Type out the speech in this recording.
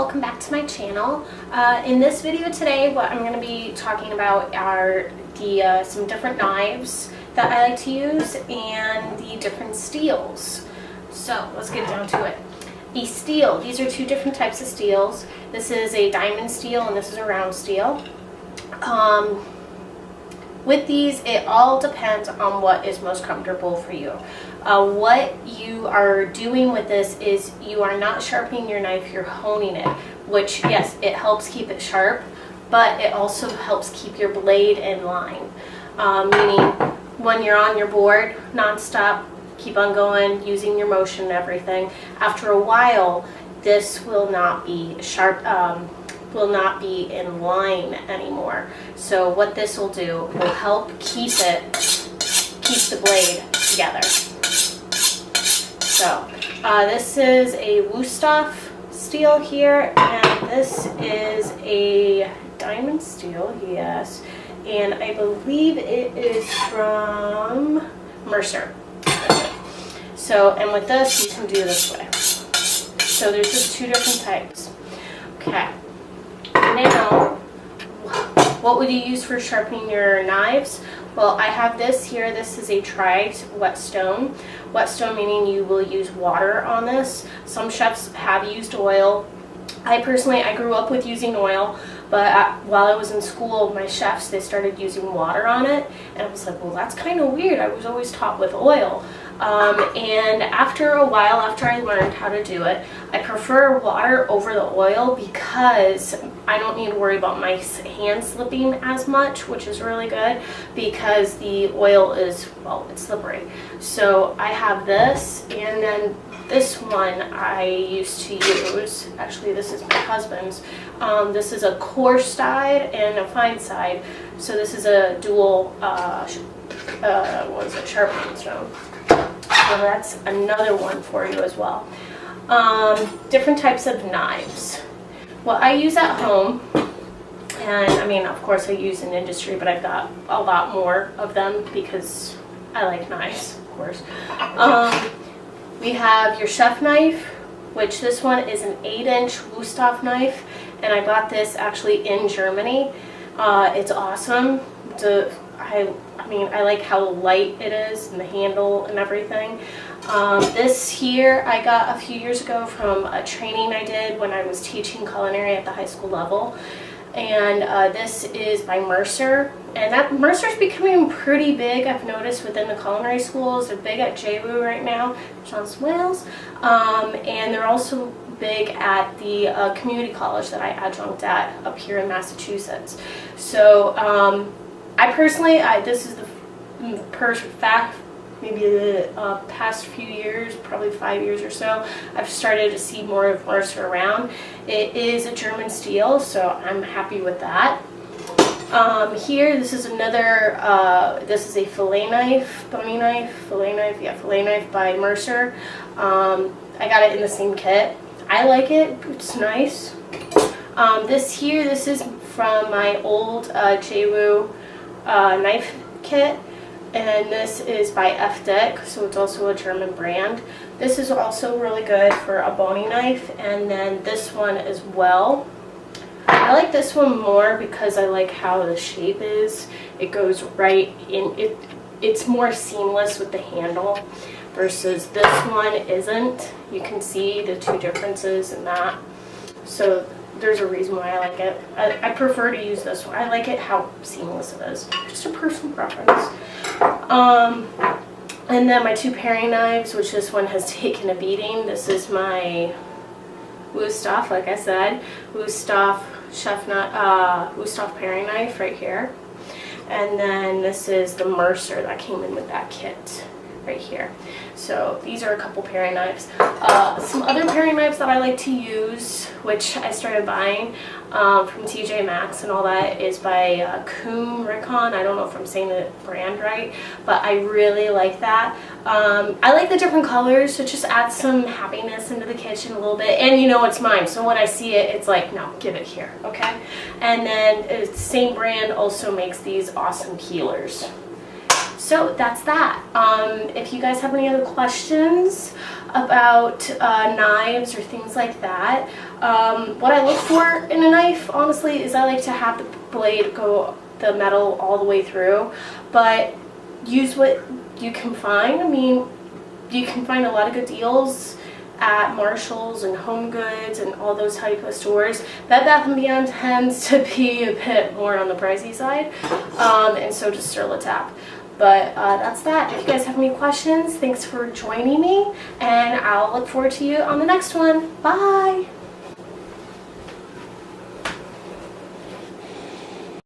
Welcome back to my channel. In this video today, what I'm going to be talking about are some different knives that I like to use and the different steels. So let's get down to it. The steel, these are two different types of steels. This is a diamond steel and this is a round steel. With these, it all depends on what is most comfortable for you. What you are doing with this is you are not sharpening your knife, you're honing it, which yes, it helps keep it sharp, but it also helps keep your blade in line. Meaning when you're on your board non-stop, keep on going, using your motion and everything, after a while, this will not be sharp, will not be in line anymore. So what this will do will help keep the blade together. So this is a Wüsthof steel here, and this is a diamond steel, yes, and I believe it is from Mercer. So, and with this, you can do this way. So there's just two different types. Okay. Now, what would you use for sharpening your knives? Well, I have this here. This is a tried whetstone. Whetstone meaning you will use water on this. Some chefs have used oil. I grew up with using oil, but while I was in school, my chefs, they started using water on it. And I was like, well, that's kind of weird. I was always taught with oil. And after a while, after I learned how to do it, I prefer water over the oil because I don't need to worry about my hands slipping as much, which is really good because the oil is, well, it's slippery. So I have this, and then this one I used to use, actually this is my husband's. This is a coarse side and a fine side. So this is a dual, sharpening stone. So that's another one for you as well. Different types of knives. What I use at home, and I mean, of course I use in industry, but I've got a lot more of them because I like knives, of course. We have your chef knife, which this one is an 8-inch Wüsthof knife, and I got this actually in Germany. It's awesome. I like how light it is and the handle and everything. This here I got a few years ago from a training I did when I was teaching culinary at the high school level. And this is by Mercer. And that Mercer's becoming pretty big, I've noticed, within the culinary schools. They're big at JWU right now, Johnson Wales. And they're also big at the community college that I adjunct at up here in Massachusetts. So I personally, this is the maybe the past few years, probably 5 years or so, I've started to see more of Mercer around. It is a German steel, so I'm happy with that. Here, this is another, this is a fillet knife, fillet knife by Mercer. I got it in the same kit. I like it, it's nice. This is from my old JWU knife kit, and this is by F-Dick, so it's also a German brand. This is also really good for a boning knife, and then this one as well. I like this one more because I like how the shape is. It goes right in, it's more seamless with the handle versus this one isn't. You can see the two differences in that. So there's a reason why I like it. I prefer to use this one. I like it how seamless it is. Just a personal preference. And then my two paring knives, which this one has taken a beating. This is my Wüsthof, like I said, Wüsthof Wüsthof paring knife right here. And then this is the Mercer that came in with that kit right here. So these are a couple paring knives. Some other paring knives that I like to use, which I started buying from TJ Maxx and all that, is by Kuhn Rikon. I don't know if I'm saying the brand right, but I really like that. I like the different colors, so it just adds some happiness into the kitchen a little bit. And you know it's mine, so when I see it, it's like, no, give it here, okay? And then the same brand also makes these awesome peelers. So that's that. If you guys have any other questions about knives or things like that, what I look for in a knife, honestly, is I like to have the blade go the metal all the way through, but use what you can find. I mean, you can find a lot of good deals at Marshall's and Home Goods and all those type of stores. Bed Bath & Beyond tends to be a bit more on the pricey side, and so does Sterling Tap. But that's that. If you guys have any questions, thanks for joining me, and I'll look forward to you on the next one. Bye!